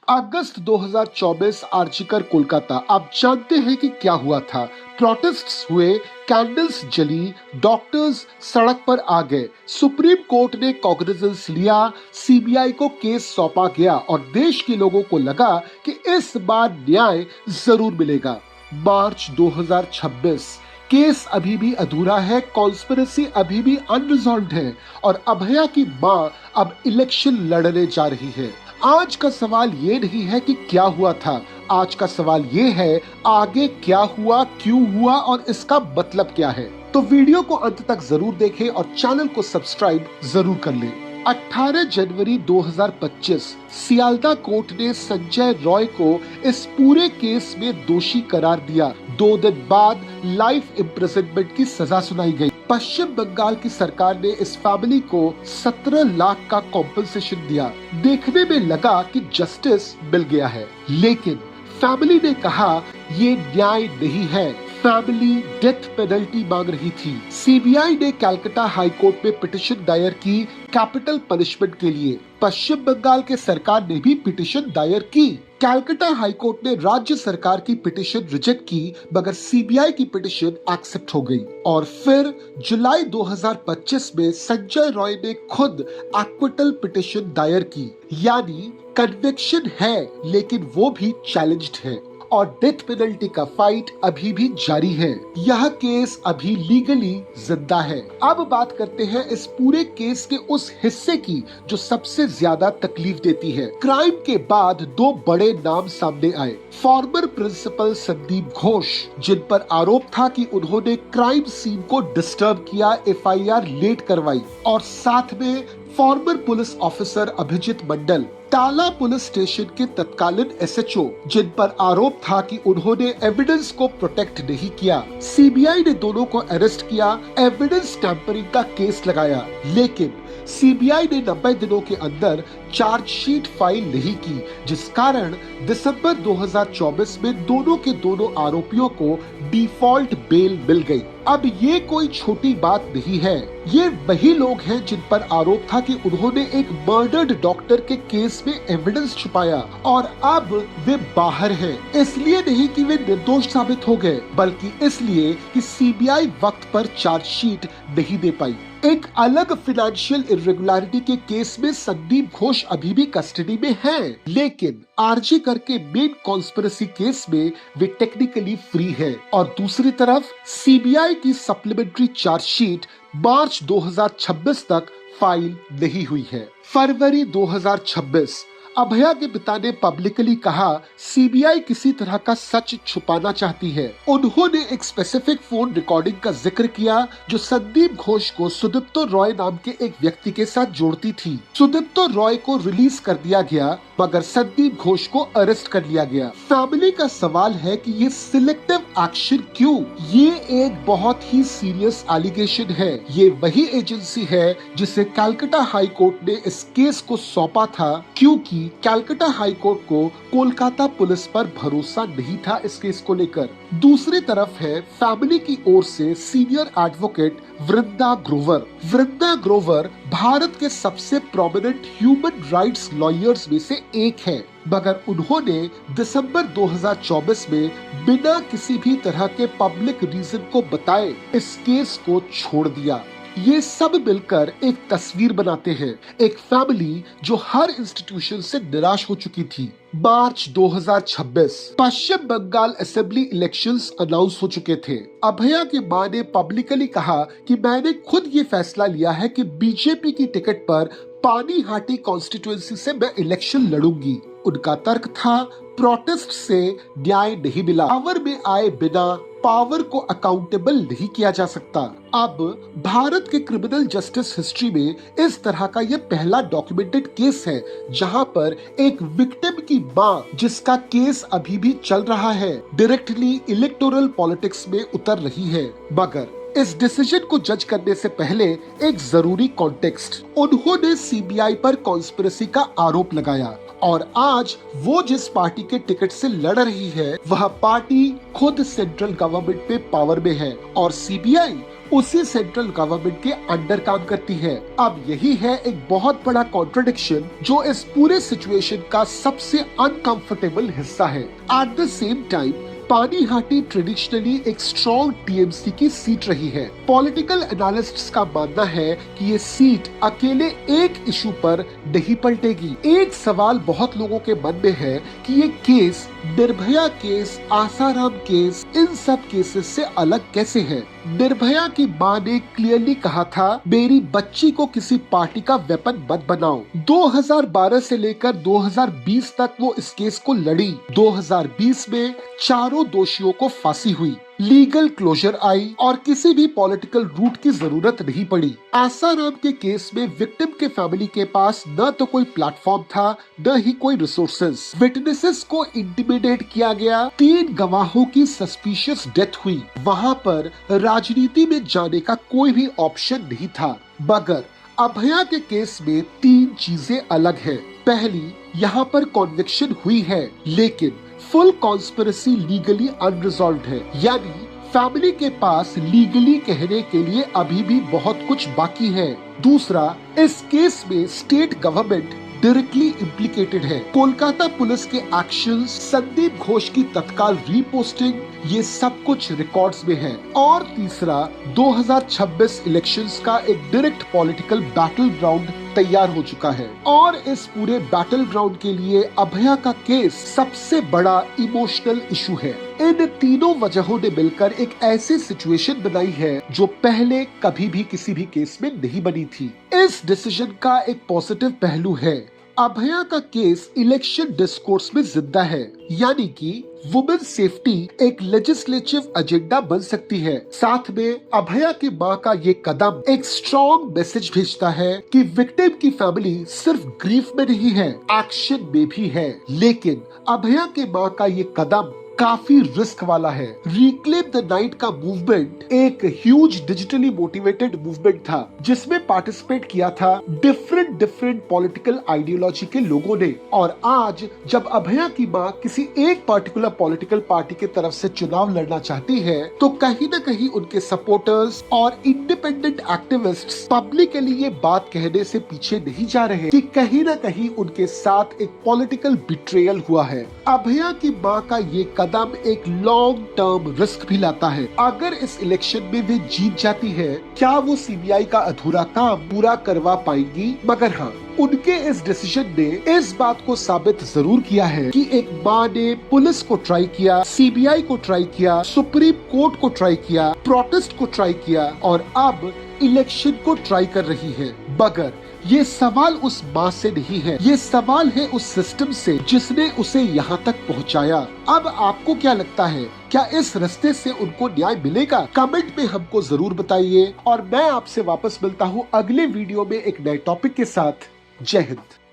अगस्त 2024 आर्चिकर कोलकाता। आप जानते हैं कि क्या हुआ था। प्रोटेस्ट्स हुए, कैंडल्स जली, डॉक्टर्स सड़क पर आ गए। सुप्रीम कोर्ट ने कॉग्निजेंस लिया, सीबीआई को केस सौंपा गया और देश के लोगों को लगा कि इस बार न्याय जरूर मिलेगा। मार्च 2026, केस अभी भी अधूरा है, कॉन्स्पिरेसी अभी भी अनरिजॉल्व्ड है और अभया की मां अब इलेक्शन लड़ने जा रही है। आज का सवाल ये नहीं है कि क्या हुआ था, आज का सवाल ये है आगे क्या हुआ, क्यों हुआ और इसका मतलब क्या है। तो वीडियो को अंत तक जरूर देखें और चैनल को सब्सक्राइब जरूर कर लें। 18 जनवरी 2025 सियालदा कोर्ट ने संजय रॉय को इस पूरे केस में दोषी करार दिया। 2 दिन बाद लाइफ इम्प्रिजनमेंट की सजा सुनाई गई। पश्चिम बंगाल की सरकार ने इस फैमिली को 17 लाख का कॉम्पनसेशन दिया। देखने में लगा कि जस्टिस मिल गया है, लेकिन फैमिली ने कहा ये न्याय नहीं है। फैमिली डेथ पेनल्टी मांग रही थी। सीबीआई ने कलकत्ता हाई कोर्ट में पिटीशन दायर की कैपिटल पनिशमेंट के लिए। पश्चिम बंगाल के सरकार ने भी पिटीशन दायर की। कलकत्ता हाई कोर्ट ने राज्य सरकार की पिटीशन रिजेक्ट की, मगर सीबीआई की पिटीशन एक्सेप्ट हो गई। और फिर जुलाई 2025 में संजय रॉय ने खुद एक्विटल पिटीशन दायर की, यानी कन्विक्शन है लेकिन वो भी चैलेंज्ड है और डेथ पेनल्टी का फाइट अभी भी जारी है। यह केस अभी लीगली जिंदा है। अब बात करते हैं इस पूरे केस के उस हिस्से की जो सबसे ज्यादा तकलीफ देती है। क्राइम के बाद 2 बड़े नाम सामने आए। फॉर्मर प्रिंसिपल संदीप घोष, जिन पर आरोप था कि उन्होंने क्राइम सीन को डिस्टर्ब किया, एफआईआर लेट करवाई, और साथ में फॉर्मर पुलिस ऑफिसर अभिजीत मंडल, टाला पुलिस स्टेशन के तत्कालीन एसएचओ, जिन पर आरोप था कि उन्होंने एविडेंस को प्रोटेक्ट नहीं किया। सीबीआई ने दोनों को अरेस्ट किया, एविडेंस टैंपरिंग का केस लगाया, लेकिन सीबीआई ने 90 दिनों के अंदर चार्जशीट फाइल नहीं की, जिस कारण दिसंबर 2024 में दोनों के दोनों आरोपियों को डिफॉल्ट बेल मिल गई। अब ये कोई छोटी बात नहीं है। ये वही लोग हैं जिन पर आरोप था कि उन्होंने एक मर्डर्ड डॉक्टर के केस में एविडेंस छुपाया और अब वे बाहर हैं। इसलिए नहीं कि वे निर्दोष साबित हो गए, बल्कि इसलिए कि सीबीआई वक्त पर चार्जशीट नहीं दे पाई। एक अलग फाइनेंशियल इरेगुलरिटी के केस में संदीप घोष अभी भी कस्टडी में हैं, लेकिन आरजी करके मेन कॉन्स्पिरेसी केस में वे टेक्निकली फ्री हैं। और दूसरी तरफ सीबीआई की सप्लीमेंट्री चार्जशीट मार्च 2026 तक फाइल नहीं हुई है। फरवरी 2026 अभया के पिता ने पब्लिकली कहा सीबीआई किसी तरह का सच छुपाना चाहती है। उन्होंने एक स्पेसिफिक फोन रिकॉर्डिंग का जिक्र किया जो संदीप घोष को सुदीप्तो रॉय नाम के एक व्यक्ति के साथ जोड़ती थी। सुदीप्तो रॉय को रिलीज कर दिया गया, मगर संदीप घोष को अरेस्ट कर लिया गया। फैमिली का सवाल है कि ये सिलेक्टिव एक्शन क्यों? ये एक बहुत ही सीरियस एलिगेशन है। ये वही एजेंसी है जिसे कलकत्ता हाई कोर्ट ने इस केस को सौंपा था, क्योंकि कलकत्ता हाई कोर्ट को कोलकाता पुलिस पर भरोसा नहीं था इस केस को लेकर। दूसरी तरफ है फैमिली की ओर से सीनियर एडवोकेट वृंदा ग्रोवर। वृंदा ग्रोवर भारत के सबसे प्रोमिनेंट ह्यूमन राइट्स लॉयर्स में से एक है, मगर उन्होंने दिसंबर 2024 में बिना किसी भी तरह के पब्लिक रीजन को बताए इस केस को छोड़ दिया। ये सब मिलकर एक तस्वीर बनाते हैं, एक फैमिली जो हर इंस्टीट्यूशन से निराश हो चुकी थी। मार्च 2026 पश्चिम बंगाल असेंबली इलेक्शंस अनाउंस हो चुके थे। अभया की मां ने पब्लिकली कहा कि मैंने खुद ये फैसला लिया है कि बीजेपी की टिकट पर पानीहाटी कॉन्स्टिट्यूएंसी से मैं इलेक्शन लड़ूंगी। उनका तर्क था प्रोटेस्ट से न्याय नहीं मिला, पावर में आए बिना पावर को अकाउंटेबल नहीं किया जा सकता। अब भारत के क्रिमिनल जस्टिस हिस्ट्री में इस तरह का यह पहला डॉक्यूमेंटेड केस है जहां पर एक विक्टिम की मां, जिसका केस अभी भी चल रहा है, डायरेक्टली इलेक्टोरल पॉलिटिक्स में उतर रही है। मगर इस डिसीजन को जज करने से पहले एक जरूरी कॉन्टेक्स्ट। उन्होंने सीबीआई पर कॉन्स्पिरेसी का आरोप लगाया और आज वो जिस पार्टी के टिकट से लड़ रही है वह पार्टी खुद सेंट्रल गवर्नमेंट में पावर में है और सीबीआई उसी सेंट्रल गवर्नमेंट के अंडर काम करती है। अब यही है एक बहुत बड़ा कॉन्ट्रडिक्शन जो इस पूरे सिचुएशन का सबसे अनकंफर्टेबल हिस्सा है। At the same time Panihati traditionally एक स्ट्रॉन्ग टीएमसी की सीट रही है। पॉलिटिकल एनालिस्ट्स का मानना है कि ये सीट अकेले एक इशू पर नहीं पलटेगी। एक सवाल बहुत लोगों के मन में है कि ये case Nirbhaya case, Asaram case, इन सब केसेस से अलग कैसे है। निर्भया की मां ने क्लियरली कहा था, मेरी बच्ची को किसी पार्टी का वेपन मत बनाओ। 2012 से लेकर 2020 तक वो इस केस को लड़ी। 2020 में चारों दोषियों को फांसी हुई, लीगल क्लोजर आई और किसी भी पॉलिटिकल रूट की जरूरत नहीं पड़ी। आसाराम के केस में विक्टिम के फैमिली के पास न तो कोई प्लेटफॉर्म था, न ही कोई रिसोर्सेज। विटनेसेस को इंटिमिडेट किया गया, 3 गवाहों की सस्पिशियस डेथ हुई। वहाँ पर राजनीति में जाने का कोई भी ऑप्शन नहीं था। मगर अभया के केस में 3 चीजें अलग है। पहली, यहाँ पर कॉन्विक्शन हुई है, लेकिन फुल कॉन्स्पिरेसी लीगली अनरिजॉल्व्ड है, यानी फैमिली के पास लीगली कहने के लिए अभी भी बहुत कुछ बाकी है। दूसरा, इस केस में स्टेट गवर्नमेंट डायरेक्टली इम्प्लीकेटेड है। कोलकाता पुलिस के एक्शंस, संदीप घोष की तत्काल रीपोस्टिंग, ये सब कुछ रिकॉर्ड्स में है। और तीसरा, 2026 इलेक्शंस का एक डायरेक्ट पॉलिटिकल बैटल ग्राउंड तैयार हो चुका है और इस पूरे बैटल ग्राउंड के लिए अभया का केस सबसे बड़ा इमोशनल इशू है। इन तीनों वजहों ने मिलकर एक ऐसी सिचुएशन बनाई है जो पहले कभी भी किसी भी केस में नहीं बनी थी। इस डिसीजन का एक पॉजिटिव पहलू है, अभया का केस इलेक्शन डिस्कोर्स में जिंदा है, यानी कि वुमेन सेफ्टी एक लेजिस्लेटिव एजेंडा बन सकती है। साथ में अभया की मां का ये कदम एक स्ट्रॉन्ग मैसेज भेजता है कि विक्टिम की फैमिली सिर्फ ग्रीफ में नहीं है, एक्शन में भी है। लेकिन अभया की मां का ये कदम काफी रिस्क वाला है। रिक्लेम द नाइट का मूवमेंट एक ह्यूज डिजिटली मोटिवेटेड मूवमेंट था जिसमें पार्टिसिपेट किया था डिफरेंट पॉलिटिकल आइडियोलॉजी के लोगों ने। और आज जब अभया की मां किसी एक पर्टिकुलर पॉलिटिकल पार्टी की तरफ से चुनाव लड़ना चाहती है तो कहीं न कहीं उनके सपोर्टर्स और इंडिपेंडेंट एक्टिविस्ट्स पब्लिकली ये बात कहने से पीछे नहीं जा रहे कि कहीं न कहीं उनके साथ एक पॉलिटिकल बिट्रेयल हुआ है। अभया की मां का ये कदम एक लॉन्ग टर्म रिस्क भी लाता है। अगर इस इलेक्शन में वे जीत जाती है, क्या वो सीबीआई का अधूरा काम पूरा करवा पाएंगी? मगर हाँ, उनके इस डिसीजन ने इस बात को साबित जरूर किया है कि एक मां ने पुलिस को ट्राई किया, सीबीआई को ट्राई किया, सुप्रीम कोर्ट को ट्राई किया, प्रोटेस्ट को ट्राई किया और अब इलेक्शन को ट्राई कर रही है। मगर ये सवाल उस मां से नहीं है, ये सवाल है उस सिस्टम से जिसने उसे यहाँ तक पहुँचाया। अब आपको क्या लगता है, क्या इस रास्ते से उनको न्याय मिलेगा? कमेंट में हमको जरूर बताइए और मैं आपसे वापस मिलता हूँ अगले वीडियो में एक नए टॉपिक के साथ। जय हिंद।